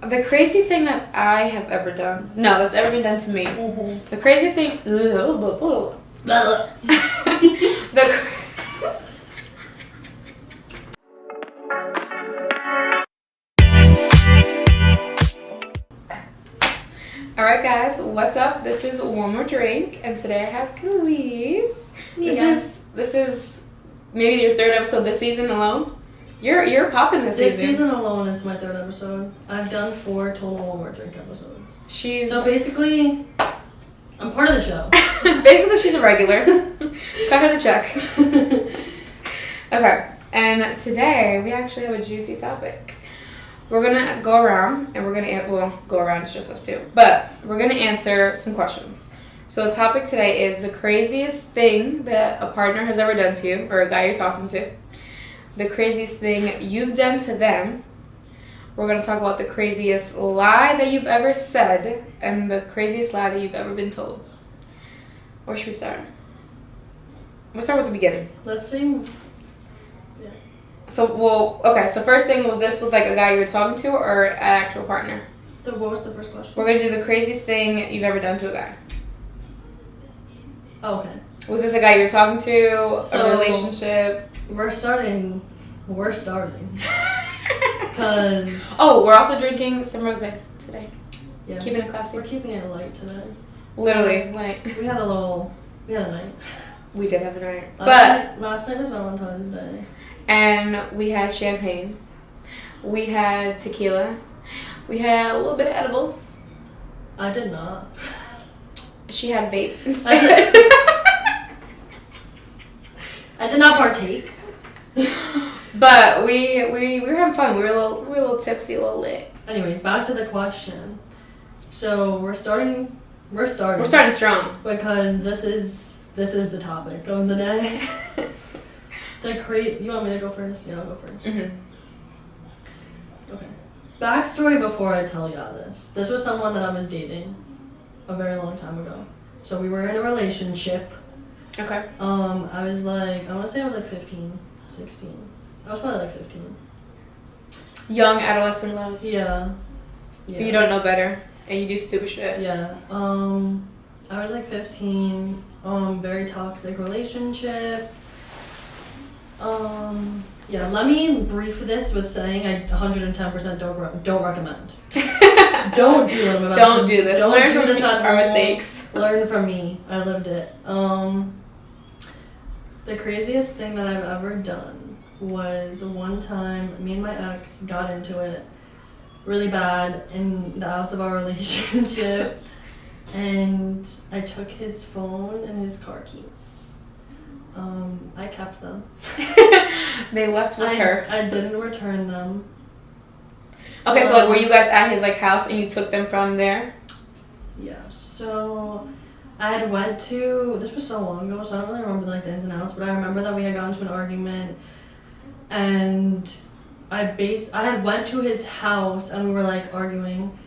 The craziest thing that I have ever done. No, that's ever been done to me. Mm-hmm. The crazy thing. Alright guys, what's up? This is One More Drink, and today I have Kelise. This is maybe your third episode this season alone. You're popping this season. This season alone, it's my third episode. I've done 4 total One More Drink episodes. So basically, I'm part of the show. Basically, she's a regular. Cut her the check. Okay, and today we actually have a juicy topic. We're gonna go around, and we're gonna go around. It's just us two, but we're gonna answer some questions. So the topic today is the craziest thing that a partner has ever done to you, or a guy you're talking to. The craziest thing you've done to them. We're going to talk about the craziest lie that you've ever said and the craziest lie that you've ever been told. Where should we start? We'll start with the beginning. Let's see. Yeah. So first thing, was this with like a guy you were talking to or an actual partner? What was the first question? We're going to do the craziest thing you've ever done to a guy. Oh, okay. Was this a guy you were talking to? A relationship? We're starting. Cause we're also drinking some rosé today. Yeah, keeping it classy. We're keeping it light today. Literally light. We had a night. We did have a night, last night was Valentine's Day, and we had champagne. We had tequila. We had a little bit of edibles. I did not. She had vape instead. I did not partake. But we were having fun. We were a little tipsy, a little lit. Anyways, back to the question. So we're starting strong because this is the topic of the day. You want me to go first? Yeah, I'll go first. Mm-hmm. Okay. Backstory before I tell y'all this. This was someone that I was dating a very long time ago. So we were in a relationship. Okay. I want to say I was like 15, 16. I was probably like 15. Young adolescent love. Yeah. You don't know better, and you do stupid shit. Yeah. I was like 15. Very toxic relationship. Yeah. Let me brief this with saying I 110% don't recommend. Don't do it. Don't do this. Learn from our mistakes. Learn from me. I lived it. The craziest thing that I've ever done was one time me and my ex got into it really bad in the house of our relationship, and I took his phone and his car keys. I kept them. They left with her. I didn't return them. Okay, so were you guys at his house and you took them from there? Yeah. So I had this was so long ago, so I don't really remember the ins and outs, but I remember that we had gotten into an argument, and I had went to his house and we were arguing,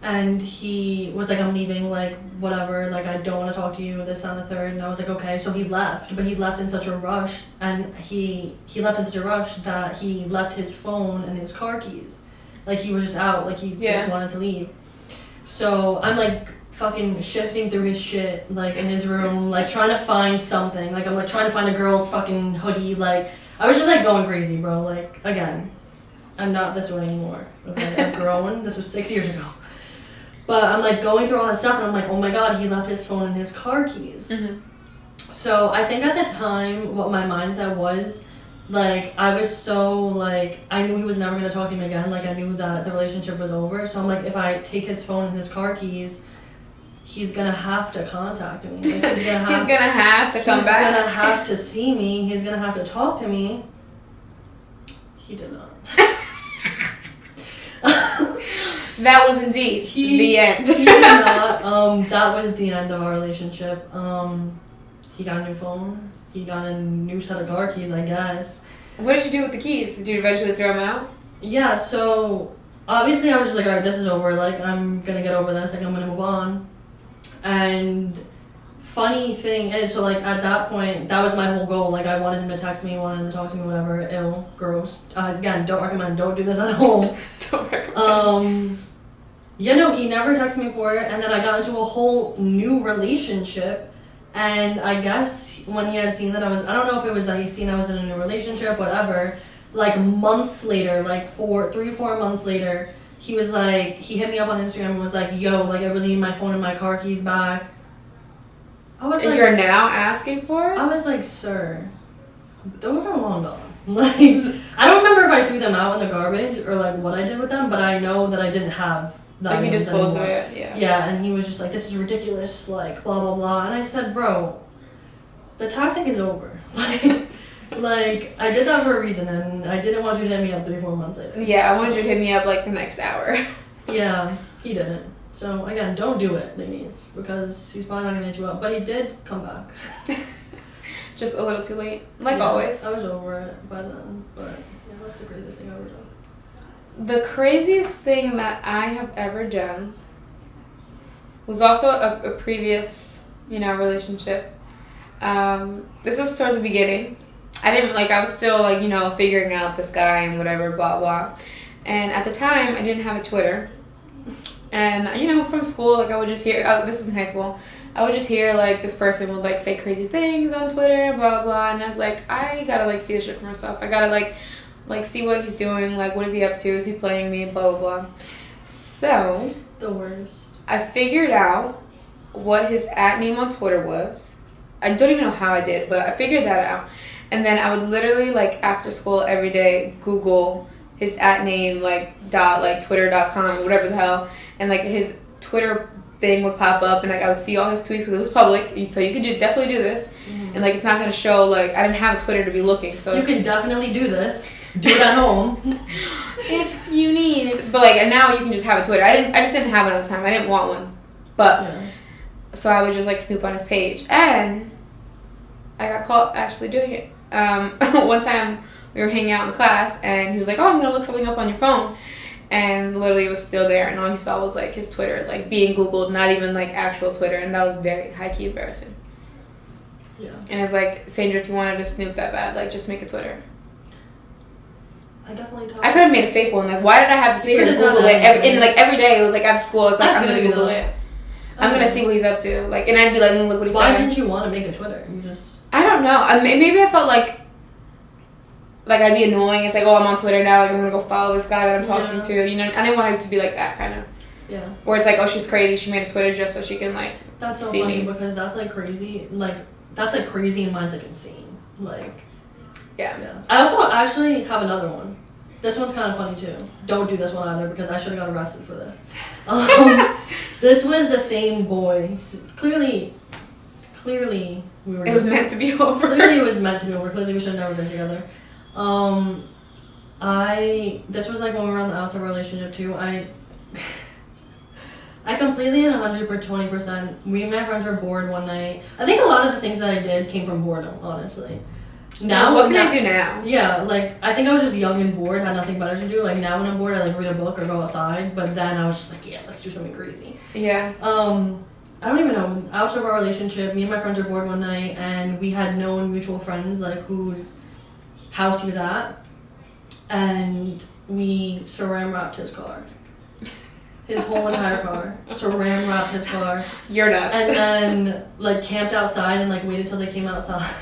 and he was like, I'm leaving, whatever, I don't want to talk to you, this and the third, and I was like, okay, so he left, but he left in such a rush, and he left in such a rush that he left his phone and his car keys. He was just out, he just wanted to leave. So I'm fucking shifting through his shit, in his room, trying to find something. I'm trying to find a girl's fucking hoodie. I was just going crazy, bro. Again, I'm not this way anymore. Okay, I've grown. This was 6 years ago. But I'm going through all his stuff, and I'm oh my god, he left his phone and his car keys. Mm-hmm. So I think at the time, what my mindset was, I was so, I knew he was never going to talk to me again. I knew that the relationship was over. So I'm if I take his phone and his car keys, he's going to have to contact me. He's going to have to come back. He's going to have to see me. He's going to have to talk to me. He did not. That was indeed the end. He did not. That was the end of our relationship. He got a new phone. He got a new set of car keys, I guess. What did you do with the keys? Did you eventually throw them out? Yeah, so obviously I was just alright, this is over. I'm gonna get over this. I'm gonna move on. And funny thing is, so at that point, that was my whole goal. I wanted him to text me, wanted him to talk to me, whatever. Ill, gross. Again, don't recommend. Don't do this at home. Don't recommend. Yeah, no, he never texted me for it, and then I got into a whole new relationship, and I guess when he had seen that I don't know if it was that he seen I was in a new relationship, whatever, like months later, like 3 or 4 months later, he was like, he hit me up on Instagram and was like, yo, like, I really need my phone and my car keys back. I was like, you're now asking for it? I was like, sir, those are long gone. Like, I don't remember if I threw them out in the garbage or like what I did with them, but I know that I didn't have that. Like, you disposed of it, yeah. Yeah, and he was just like, this is ridiculous, like, blah, blah, blah. And I said, bro, the tactic is over. Like, I did that for a reason, and I didn't want you to hit me up 3 or 4 months later. Yeah, I wanted you to hit me up, like, the next hour. Yeah, he didn't. So, again, don't do it, ladies, because he's probably not going to hit you up. But he did come back. Just a little too late, like always. I was over it by then, but yeah, that's the craziest thing I've ever done. The craziest thing that I have ever done was also a previous, relationship. This was towards the beginning. I was still, figuring out this guy and whatever, blah, blah. And at the time, I didn't have a Twitter. And, from school, I would just hear, this was in high school, I would just hear, this person would, say crazy things on Twitter, blah, blah. And I was like, I gotta, see this shit for myself. I gotta, see what he's doing, what is he up to? Is he playing me? Blah, blah, blah. So. The worst. I figured out what his @name on Twitter was. I don't even know how I did, but I figured that out. And then I would literally, after school every day, Google his @name, twitter.com, whatever the hell. And, his Twitter thing would pop up, and, I would see all his tweets because it was public. So you could definitely do this. Mm-hmm. And, it's not going to show, I didn't have a Twitter to be looking. So you can definitely do this. Do it at home. If you need. But, now you can just have a Twitter. I just didn't have it at the time. I didn't want one. But, yeah. So I would just, snoop on his page. And I got caught actually doing it. One time we were hanging out in class, and he was like, oh, I'm going to look something up on your phone. And literally it was still there, and all he saw was, his Twitter, being Googled, not even, actual Twitter. And that was very high-key embarrassing. Yeah. And it's like, Sandra, if you wanted to snoop that bad, just make a Twitter. I definitely I could have made a fake one. Why did I have to sit here and Google it? Every day, it was after school, it's I'm going to Google it. I'm going to see what he's up to. And I'd be like, look what he's saying. Why didn't you want to make a Twitter? You just... I don't know. Maybe I felt like I'd be annoying. It's I'm on Twitter now. I'm going to go follow this guy that I'm talking to. I didn't want it to be like that, kind of. Yeah. Where it's oh, she's crazy. She made a Twitter just so she can, That's so see funny me. Because that's, crazy. That's, crazy and mine's, insane. Yeah. I also actually have another one. This one's kind of funny, too. Don't do this one either because I should have got arrested for this. This was the same boy. Clearly, we were... It was meant to be over. Clearly, it was meant to be over. Clearly, we should have never been together. This was, when we were on the outside relationship, too. I completely and 120%. Me and my friends were bored one night. I think a lot of the things that I did came from boredom, honestly. Now, what can I do now? Yeah, I think I was just young and bored, had nothing better to do. Now when I'm bored, I read a book or go outside. But then I was just yeah, let's do something crazy. Yeah. I don't even know. Outside of our relationship, me and my friends were bored one night, and we had known mutual friends whose house he was at, and we saran wrapped his car. His whole entire car. Saran wrapped his car. You're nuts. And then camped outside and waited till they came outside.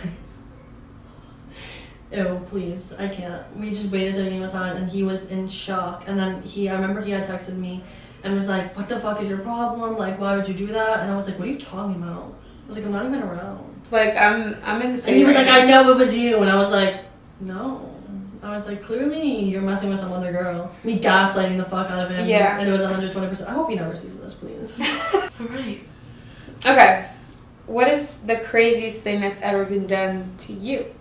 Ew, please, I can't. We just waited till he came outside, and he was in shock. And then I remember he had texted me and was like, what the fuck is your problem? Why would you do that? And I was like, what are you talking about? I was like, I'm not even around. I'm in the city. And he was like, I know it was you. And I was like, no. I was like, clearly you're messing with some other girl. Me gaslighting the fuck out of him. Yeah. And it was 120%. I hope he never sees this, please. Alright. Okay. What is the craziest thing that's ever been done to you?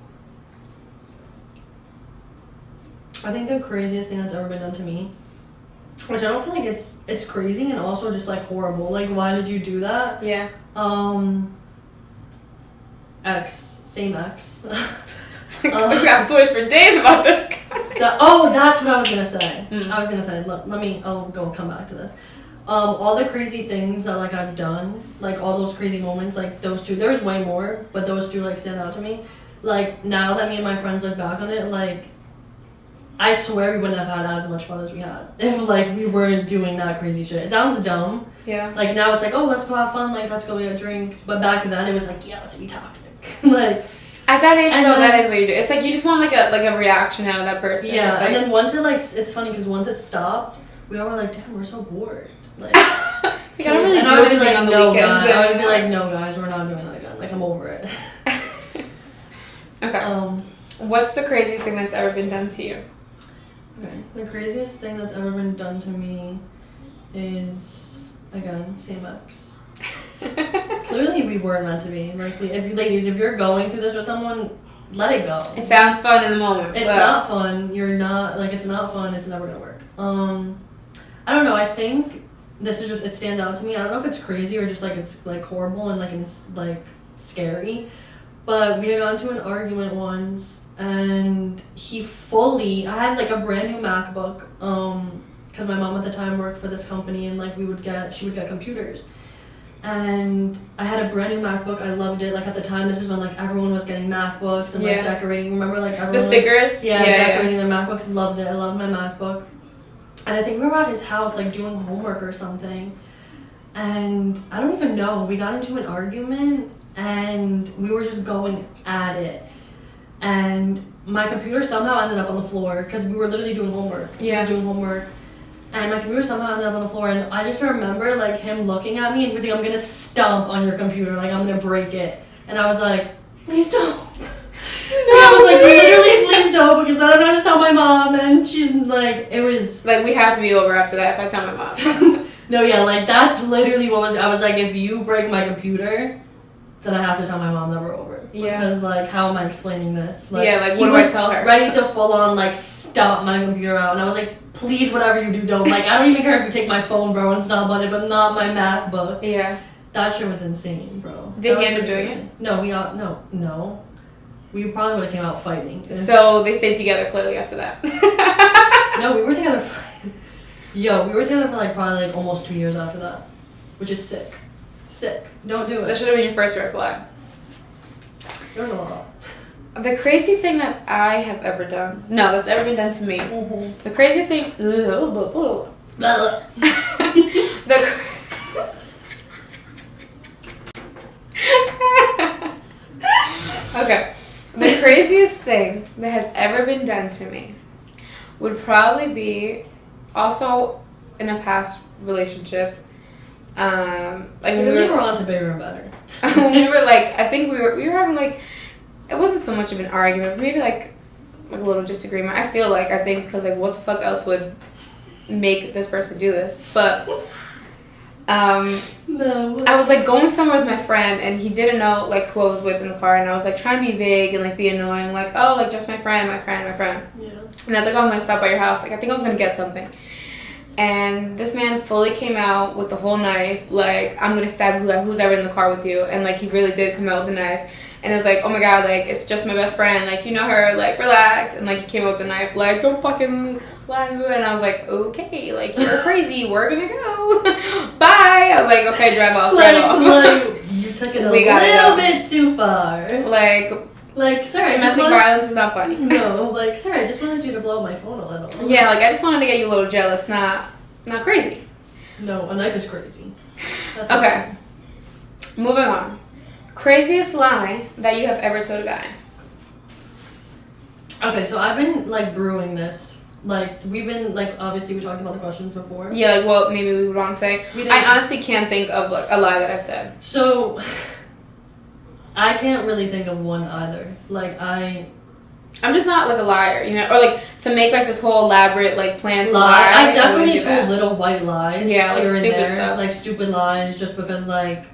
I think the craziest thing that's ever been done to me, which I don't feel like it's crazy and also just horrible. Why did you do that? Yeah. Same ex. We got stories for days about this guy. That's what I was gonna say. Mm. I was gonna say. I'll come back to this. All the crazy things that I've done, all those crazy moments, those two. There's way more, but those two stand out to me. Now that me and my friends look back on it, I swear we wouldn't have had as much fun as we had if, like, we weren't doing that crazy shit. It sounds dumb. Yeah. Like, now it's like, oh, let's go have fun, like, let's go get drinks. But back then, it was like, yeah, let's be toxic. Like... At that age, though, that is what you do. It's like, you just want, like a reaction out of that person. Yeah, like, and then once it, like, it's funny, because once it stopped, we all were like, damn, we're so bored. Like, I don't really do anything like, on the no, weekends. I would be like, no, guys, we're not doing that again. Like, I'm over it. Okay. What's the craziest thing that's ever been done to you? Okay. The craziest thing that's ever been done to me is, again, CMX. Clearly, we weren't meant to be. Like, if you're going through this with someone, let it go. It sounds fun in the moment. It's not fun. You're not, like, it's not fun. It's never gonna work. I don't know. I think this is just, it stands out to me. I don't know if it's crazy or just, like, it's, like, horrible and, like, it's, like, scary. But we had gotten into an argument once, and I had, like, a brand new MacBook, because my mom at the time worked for this company, and, like, she would get computers. And I had a brand new MacBook. I loved it. Like, at the time, this is when, like, everyone was getting MacBooks and, like, decorating. Remember, like, everyone the stickers? Decorating their MacBooks. Loved it. I loved my MacBook. And I think we were at his house, like, doing homework or something. And I don't even know. We got into an argument, and we were just going at it. And my computer somehow ended up on the floor, because we were literally doing homework. He was doing homework. And my computer somehow ended up on the floor, and I just remember, like, him looking at me, and he was like, I'm gonna stomp on your computer, like, I'm gonna break it. And I was like, please don't. I was like, literally, please don't, because I don't know how to tell my mom, and she's like, it was... Like, we have to be over after that if I tell my mom. No, yeah, like, that's literally what was... I was like, if you break my computer, then I have to tell my mom that we're over. Yeah. Because, like, how am I explaining this? Like, yeah, like, what do I tell her? Ready to full-on, like, stomp my computer out, and I was like, please, whatever you do, don't. Like, I don't even care if you take my phone, bro, and stomp on it, but not my MacBook. Yeah. That shit was insane, bro. Did he end up doing it? No, no. We probably would have came out fighting. So they stayed together clearly after that. No, we were together for like probably like almost 2 years after that, which is sick. Sick. Don't do it. That should have been your first red flag. There's a lot. The craziest thing that I have ever done. No, that's ever been done to me. Mm-hmm. The crazy thing. Okay. The craziest thing that has ever been done to me would probably be also in a past relationship. Like we were on to bigger and better. We were like, I think we were having like, it wasn't so much of an argument, but maybe like a little disagreement. I think because like, what the fuck else would make this person do this? But no. I was like going somewhere with my friend, and he didn't know like who I was with in the car, and I was like trying to be vague and like be annoying, like, oh, like just my friend. Yeah. And I was like, oh, I'm gonna stop by your house. Like, I think I was gonna get something. And this man fully came out with the whole knife, like, I'm gonna stab who's ever in the car with you. And like, he really did come out with the knife. And it was like, oh my god, like, it's just my best friend, like, you know her, like, relax. And like, he came out with the knife, like, don't fucking lie. And I was like, okay, like, you're crazy, we're gonna go. Bye. I was like, okay, drive off. Like, you took it a little bit too far. Like, sir, domestic violence is not funny. No, like, sir, I just wanted you to blow up my phone a little. Yeah, like, I just wanted to get you a little jealous, not crazy. No, a knife is crazy. That's okay. Moving on. Craziest lie that you have ever told a guy? Okay, so I've been, like, brewing this. Like, we've been, like, obviously we talked about the questions before. Yeah, like, what maybe we would want to say. I honestly can't think of, like, a lie that I've said. So... I can't really think of one either. Like, I'm just not, like, a liar, you know? Or, like, to make, like, this whole elaborate, like, plan to lie. I've definitely told little white lies. Yeah, here like, and stupid there. stuff. Like, stupid lies just because, like,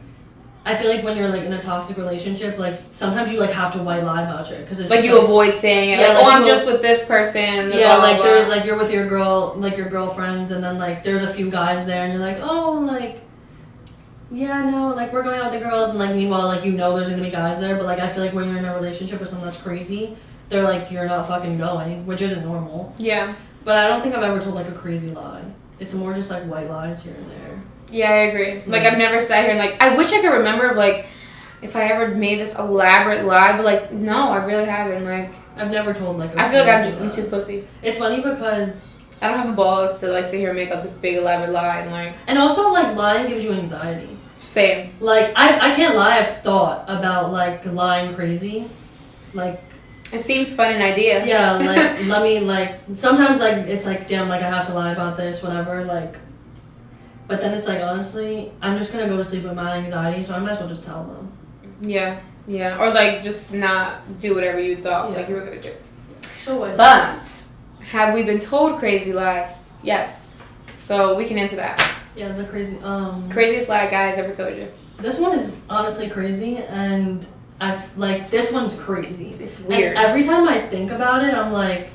I feel like when you're, like, in a toxic relationship, like, sometimes you, like, have to white lie about shit. Cause it's like, just, you avoid saying it. Yeah, like, oh, I'm just with this person. Yeah, like, there's, like, you're with your girl, like, your girlfriends, and then, like, there's a few guys there, and you're like, oh, like... Yeah, no, like, we're going out with the girls, and, like, meanwhile, like, you know there's gonna be guys there, but, like, I feel like when you're in a relationship with someone that's crazy, they're like, you're not fucking going, which isn't normal. Yeah. But I don't think I've ever told, like, a crazy lie. It's more just, like, white lies here and there. Yeah, I agree. Like, I've never sat here and, like, I wish I could remember, like, if I ever made this elaborate lie, but like, no, I really haven't. Like, I've never told like. I feel like I'm too pussy. It's funny because I don't have the balls to like sit here and make up this big elaborate lie and like. And also like lying gives you anxiety. Same. Like I can't lie. I've thought about like lying crazy, like. It seems fun an idea. Yeah, like let me like sometimes like it's like damn like I have to lie about this whatever like. But then it's like honestly I'm just gonna go to sleep with mad anxiety, so I might as well just tell them. Yeah, yeah, or like just not do whatever you thought like you were gonna do. So what? But have we been told crazy lies? Yes. So we can answer that. Yeah, the craziest lie guys ever told you. This one is honestly crazy, and I've like this one's crazy. It's weird. And every time I think about it, I'm like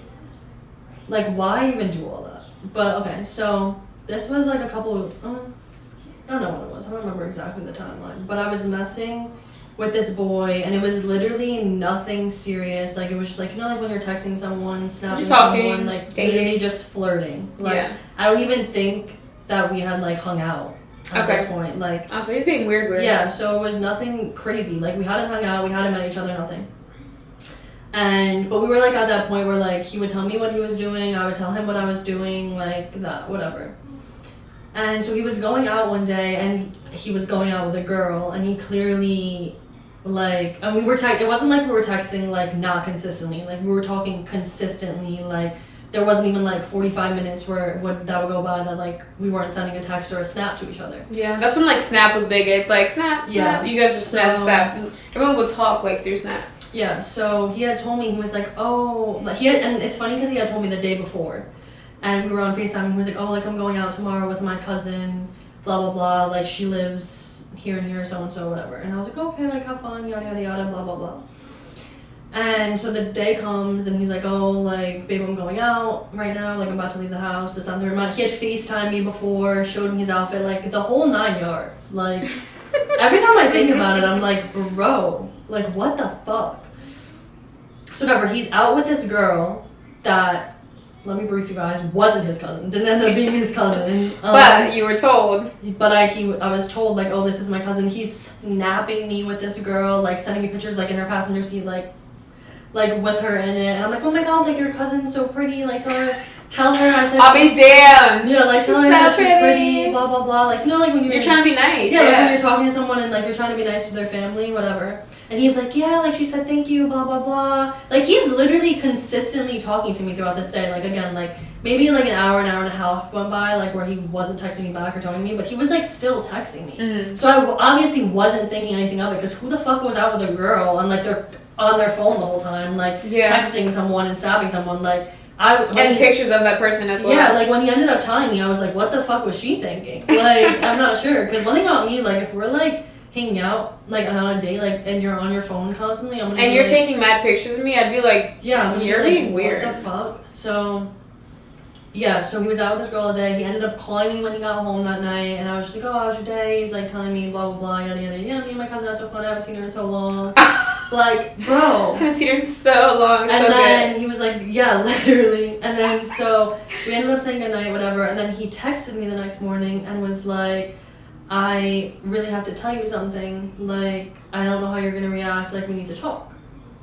why even do all that? But okay, so this was like a couple. I don't know what it was. I don't remember exactly the timeline. But I was messing with this boy, and it was literally nothing serious. Like it was just like like when you're texting someone, snapping someone, like dating. Literally just flirting. Like yeah. I don't even think that we had like hung out at this point. Like oh, so he's being weird. Yeah, so it was nothing crazy. Like we hadn't hung out, we hadn't met each other, nothing. But we were like at that point where like he would tell me what he was doing, I would tell him what I was doing, like that, whatever. And so he was going out one day, and he was going out with a girl, and he clearly like, and we were it wasn't like we were texting like not consistently, like we were talking consistently, like there wasn't even like 45 minutes where that would go by that like we weren't sending a text or a snap to each other. Yeah, that's when like Snap was big. It's like Snap. Yeah, you guys just snaps. Everyone would talk like through Snap. Yeah, so he had told me, he was like, oh, like and it's funny because he had told me the day before, and we were on FaceTime, and he was like, oh, like I'm going out tomorrow with my cousin, blah blah blah, like she lives here and here, so and so, whatever. And I was like, okay, like have fun, yada yada yada, blah blah blah. And so the day comes, and he's like, oh, like, babe, I'm going out right now. Like, I'm about to leave the house. This, that, and the third. He had FaceTimed me before, showed me his outfit, like, the whole 9 yards. Like, every time I think about it, I'm like, bro, like, what the fuck? So whatever, he's out with this girl that, let me brief you guys, wasn't his cousin. Didn't end up being his cousin. But you were told. But I was told, like, oh, this is my cousin. He's snapping me with this girl, like, sending me pictures, like, in her passenger seat, like with her in it, and I'm like, oh my god, like your cousin's so pretty, like tell her I said I'll be damned. Yeah, like tell her I said she's pretty, blah blah blah, like like when you're trying to be nice. Yeah, like when you're talking to someone and like you're trying to be nice to their family, whatever. And he's like, yeah, like she said thank you, blah blah blah. Like he's literally consistently talking to me throughout this day. Like again, like maybe like an hour and a half went by, like where he wasn't texting me back or talking to me, but he was like still texting me. Mm-hmm. So I obviously wasn't thinking anything of it, because who the fuck goes out with a girl and like they're on their phone the whole time, like texting someone and stabbing someone, like and pictures of that person as well. Yeah, like when he ended up telling me, I was like, what the fuck was she thinking? Like, I'm not sure, because one thing about me, like if we're like hanging out, like on a date, like and you're on your phone constantly, I'm and you're taking mad pictures of me, I'd be like, yeah, you're being weird. What the fuck? So yeah, so he was out with this girl all day. He ended up calling me when he got home that night, and I was just like, oh, how was your day? He's like telling me blah blah blah, yada yada. Yeah, me and my cousin had so fun. I haven't seen her in so long. Like, bro. I haven't seen her in so long. And so then he was like, yeah, literally. And then so we ended up saying goodnight, whatever. And then he texted me the next morning and was like, I really have to tell you something. Like, I don't know how you're gonna react. Like, we need to talk.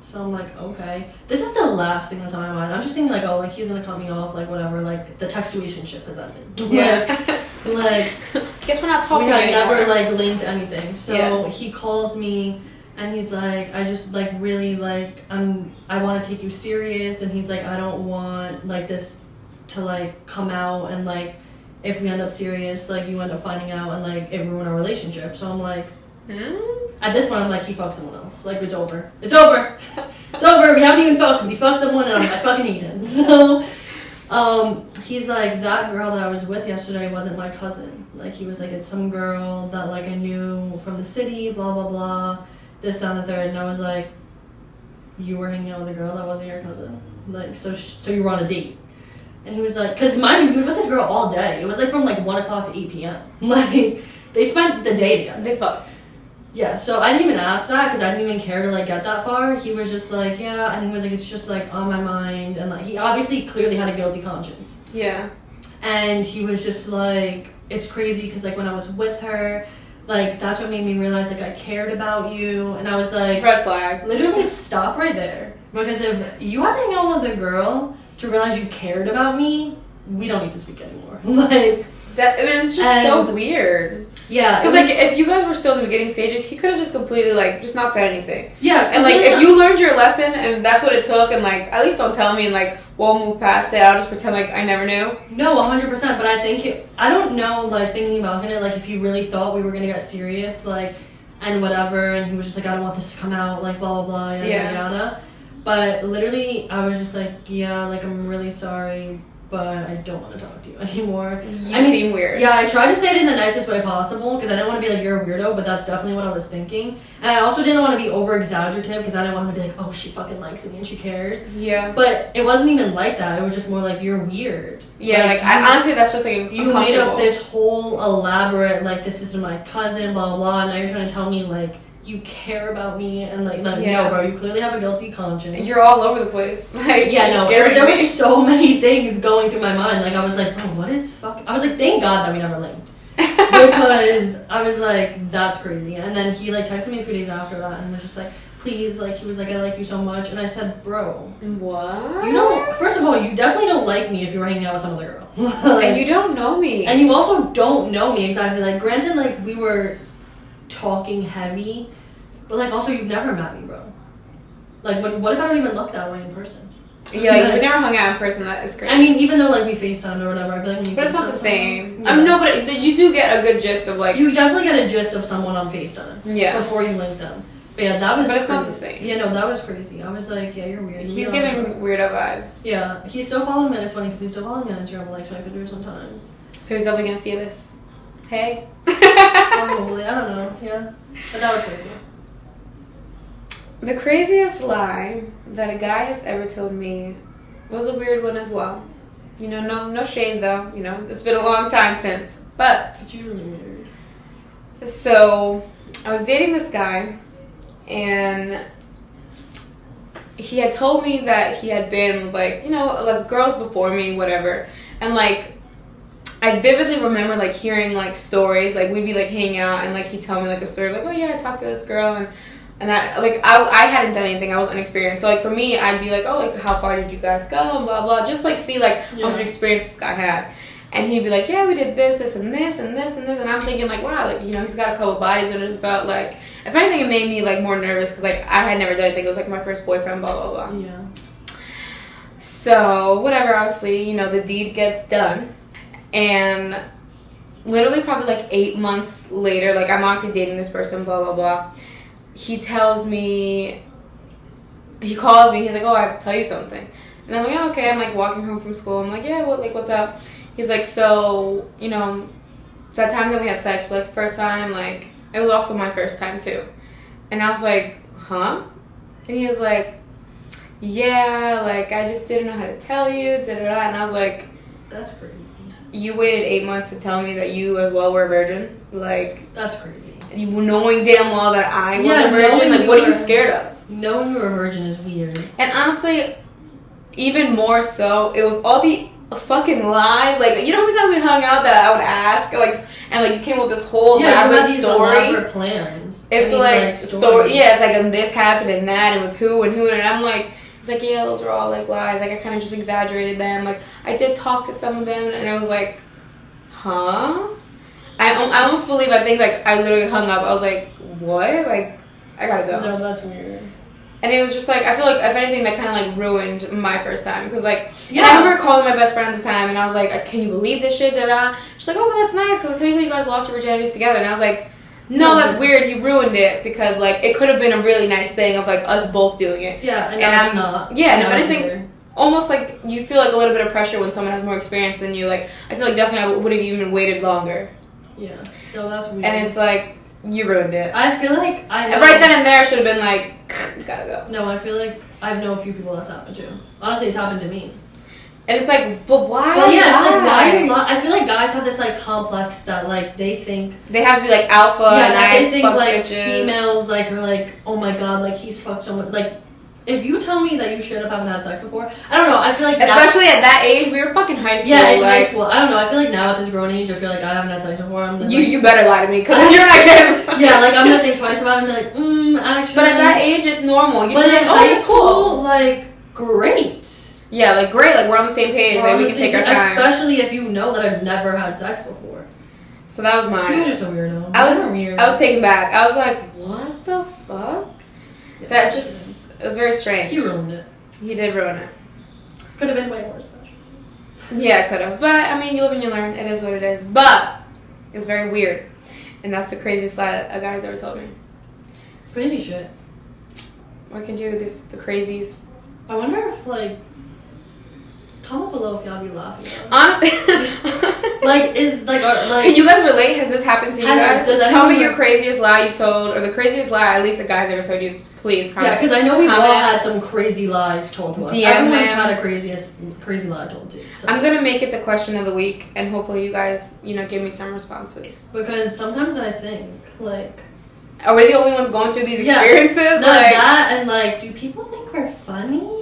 So I'm like, okay. This is the last thing that's on my mind. I'm just thinking like, oh, like he's gonna cut me off, like whatever. Like the textuationship has ended. Yeah. like guess we're not talking. We had anymore. never like linked anything. So he calls me. And he's like, I just, like, really, like, I want to take you serious. And he's like, I don't want, like, this to, like, come out. And, like, if we end up serious, like, you end up finding out and, like, it ruin our relationship. So I'm like, At this point, I'm like, he fucked someone else. Like, it's over. It's over. It's over. We haven't even fucked him. He fucked someone and I fucking hate him. So, he's like, that girl that I was with yesterday wasn't my cousin. Like, he was like, it's some girl that, like, I knew from the city, blah, blah, blah. This, that, and the third, and I was like, you were hanging out with a girl that wasn't your cousin? Like, so you were on a date? And he was like, because mind you, he was with this girl all day. It was like from like 1 o'clock to 8 p.m. Like, they spent the day together. They fucked. Yeah, so I didn't even ask that because I didn't even care to like get that far. He was just like, yeah, and he was like, it's just like on my mind. And like, he obviously clearly had a guilty conscience. Yeah. And he was just like, it's crazy because like when I was with her, Like, that's what made me realize, like, I cared about you. And I was like... Red flag. Literally stop right there. Because if you had to hang out with a girl to realize you cared about me, we don't need to speak anymore. Like... It's just so weird. Yeah. Because, like, if you guys were still in the beginning stages, he could have just completely, like, just not said anything. Yeah. And, like, if you learned your lesson and that's what it took, and, like, at least don't tell me and, like, we'll move past it. I'll just pretend like I never knew. No, 100%. But I think... I don't know, like, thinking about it, like, if he really thought we were going to get serious, like, and whatever, and he was just like, I don't want this to come out, like, blah, blah, blah, yada, yada. But literally, I was just like, yeah, like, I'm really sorry, but I don't want to talk to you anymore. You seem weird. Yeah, I tried to say it in the nicest way possible because I didn't want to be like, you're a weirdo, but that's definitely what I was thinking. And I also didn't want to be over-exaggerative because I didn't want to be like, oh, she fucking likes me and she cares. Yeah. But it wasn't even like that. It was just more like, you're weird. Yeah, like honestly, that's just like you made up this whole elaborate, like, this is my cousin, blah, blah, blah, and now you're trying to tell me, like, you care about me, and like no, bro, you clearly have a guilty conscience. You're all over the place. Like, yeah, no, there was so many things going through my mind. Like, I was like, bro, what is fuck? I was like, thank God that we never linked. Because I was like, that's crazy. And then he, like, texted me a few days after that and was just like, please, like, he was like, I like you so much. And I said, bro, what? You know, first of all, you definitely don't like me if you were hanging out with some other girl. Like, and you don't know me. And you also don't know me exactly. Like, granted, like, we were talking heavy, but, like, also you've never met me, bro. Like, what if I don't even look that way in person? Yeah, like, we never hung out in person. That is crazy. I mean, even though, like, we FaceTimed or whatever, I feel like when you but it's not the same. Yeah. No, but you do get a good gist of, like... You definitely get a gist of someone on FaceTime. Yeah. Before you link them. But yeah, that was But it's crazy. not the same. Yeah, no, that was crazy. I was like, yeah, you're weird. He's giving weirdo vibes. Yeah. He still follows me, and it's funny because he still follows me on Instagram and likes my videos sometimes. So he's definitely going to see this. Hey. Probably. I don't know. Yeah. But that was crazy. The craziest lie that a guy has ever told me was a weird one as well. You know, no shame though. You know, it's been a long time since. But it's really weird. So I was dating this guy, and he had told me that he had been with, like, you know, like, girls before me, whatever. And, like, I vividly remember, like, hearing, like, stories. Like, we'd be, like, hanging out, and, like, he'd tell me, like, a story. Like, oh, yeah, I talked to this girl, and I hadn't done anything. I was inexperienced. So, like, for me, I'd be like, oh, like, how far did you guys go? And blah, blah. Just, like, see, like, how much experience this guy had. And he'd be like, yeah, we did this, this, and this, and this, and this. And I'm thinking, like, wow, like, you know, he's got a couple bodies under his belt. Like, if anything, it made me, like, more nervous because, like, I had never done anything. It was, like, my first boyfriend, blah, blah, blah. Yeah. So, whatever, obviously, you know, the deed gets done. And literally probably, like, 8 months later, like, I'm obviously dating this person, blah, blah, blah. He tells me, he calls me, he's like, oh, I have to tell you something. And I'm like, oh, okay. I'm, like, walking home from school. I'm like, yeah, what, like, what's up? He's like, so, you know, that time that we had sex for, like, the first time, like, it was also my first time, too. And I was like, huh? And he was like, yeah, like, I just didn't know how to tell you, da-da-da. And I was like, that's crazy. You waited 8 months to tell me that you as well were a virgin? Like, that's crazy. You knowing damn well that I was a virgin? Like, what are you scared of? Knowing you're a virgin is weird. And honestly, even more so, it was all the fucking lies. Like, you know how many times we hung out that I would ask, like, and like you came up with this whole elaborate story. Elaborate plans. It's like story. Yeah, it's like, and this happened and that, and with who, and I'm like, it's like, yeah, those are all like lies. Like, I kind of just exaggerated them. Like, I did talk to some of them, and I was like, huh? I almost believe. I think, like, I literally hung up. I was like, what? Like, I gotta go. No, that's weird. And it was just, like, I feel like, if anything, that kind of, like, ruined my first time. Because, like, yeah. I remember calling my best friend at the time, and I was like, can you believe this shit? Da-da. She's like, oh, well, that's nice, because technically you guys lost your virginities together. And I was like, no, that's weird. He ruined it, because, like, it could have been a really nice thing of, like, us both doing it. Yeah, and now it's not. Yeah, and if anything, almost, like, you feel, like, a little bit of pressure when someone has more experience than you. Like, I feel like definitely I would have even waited longer. Yeah. No, that's weird. And it's like, you ruined it. I feel like right then and there, I should have been like, you gotta go. No, I feel like I know a few people that's happened to. Honestly, it's happened to me. And it's like, but why? Well, yeah, it's like, why? I feel like guys have this, like, complex that, like, they think they have to be, like, alpha, yeah, and they think, like, bitches. females, like, are like, oh my god, like, he's fucked so much. Like, if you tell me that you straight up haven't had sex before, I don't know. I feel like especially at that age, we were fucking high school. Yeah, in high school. I don't know. I feel like now at this grown age, I feel like I haven't had sex before. I'm like, you better lie to me because you're not kidding. Yeah, like I'm gonna think twice about it and be like, actually. But at that age, it's normal. But in high school, like, great. Yeah, like great. Like we're on the same page. Like we can take our time. Especially if you know that I've never had sex before. So that was mine. You're just a weirdo. I was taken back. I was like, what the fuck? Yeah, that just it was very strange. He ruined it. He did ruin it. Could have been way more special. Yeah, could have. But I mean, you live and you learn. It is what it is. But it's very weird, and that's the craziest lie a guy's ever told me. Crazy shit. What can do this? The crazies. I wonder if like. Comment below if y'all be laughing. Like, is like, can you guys relate? Has this happened to you guys? Tell me your craziest lie you told, or the craziest lie at least a guy's ever told you. Please comment. Yeah, because I know we've all had some crazy lies told to us. Everyone's had a crazy lie told to you. I'm gonna make it the question of the week, and hopefully you guys, give me some responses. Because sometimes I think like, are we the only ones going through these experiences? Like that, and like, do people think we're funny?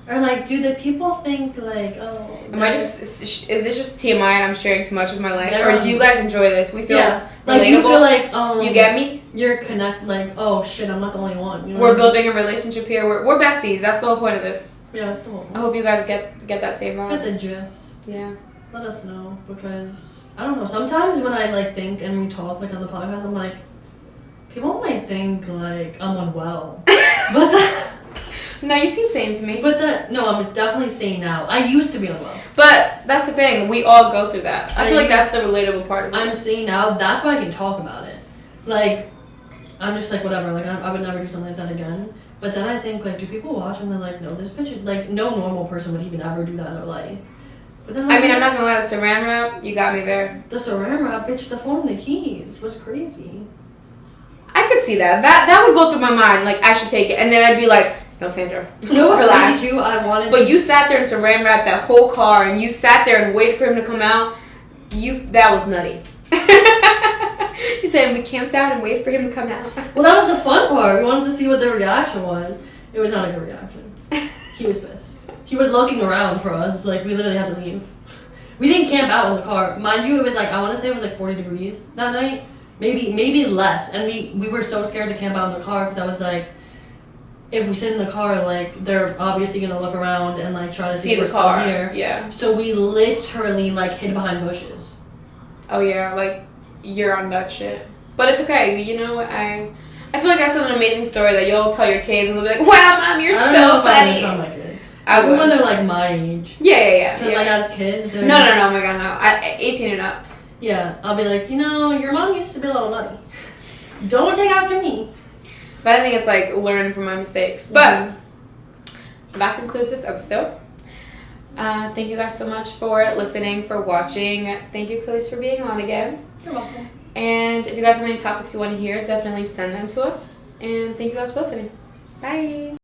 Or like, do the people think like, oh? Am I just? Is this just TMI and I'm sharing too much of my life, or do you guys enjoy this? We feel like relatable. You feel like you get me? You're like, oh shit, I'm not the only one. You know we're building a relationship here. We're besties. That's the whole point of this. Yeah, that's the whole point. I hope you guys get that same vibe. Get the gist. Yeah. Let us know, because I don't know. Sometimes when I like think and we talk like on the podcast, I'm like, people might think like I'm unwell, but. No, you seem sane to me. But no, I'm definitely sane now. I used to be unwell. But that's the thing. We all go through that. I feel like that's the relatable part of it. I'm sane now. That's why I can talk about it. Like, I'm just like, whatever. Like, I would never do something like that again. But then I think, like, do people watch and they're like, no, this bitch is, like, no normal person would even ever do that in their life. But then I'm not going to lie. The saran wrap, you got me there. The saran wrap, bitch, the phone and the keys was crazy. I could see that. That would go through my mind. Like, I should take it. And then I'd be like, no, Sandra. No, what's crazy too? But you sat there and saran wrapped that whole car, and you sat there and waited for him to come out. That was nutty. You said we camped out and waited for him to come out. Well, that was the fun part. We wanted to see what the reaction was. It was not a good reaction. He was pissed. He was looking around for us. Like, we literally had to leave. We didn't camp out in the car. Mind you, it was like, I want to say it was like 40 degrees that night. Maybe less. And we were so scared to camp out in the car because I was like, if we sit in the car, like, they're obviously going to look around and, like, try to see the car here. Yeah. So we literally, like, hid behind bushes. Oh, yeah. Like, you're on that shit. But it's okay. You know, I feel like that's an amazing story that you'll tell your kids and they'll be like, wow, Mom, you're so funny. I don't know if I'm my kid. I would. When they're, like, my age. Yeah. Because, like, as kids, they're... No, oh my God, no. 18 and up. Yeah. I'll be like, your mom used to be a little nutty. Don't take after me. But I think it's like learning from my mistakes. But that concludes this episode. Thank you guys so much for listening, for watching. Thank you, Kelise, for being on again. You're welcome. And if you guys have any topics you want to hear, definitely send them to us. And thank you guys for listening. Bye.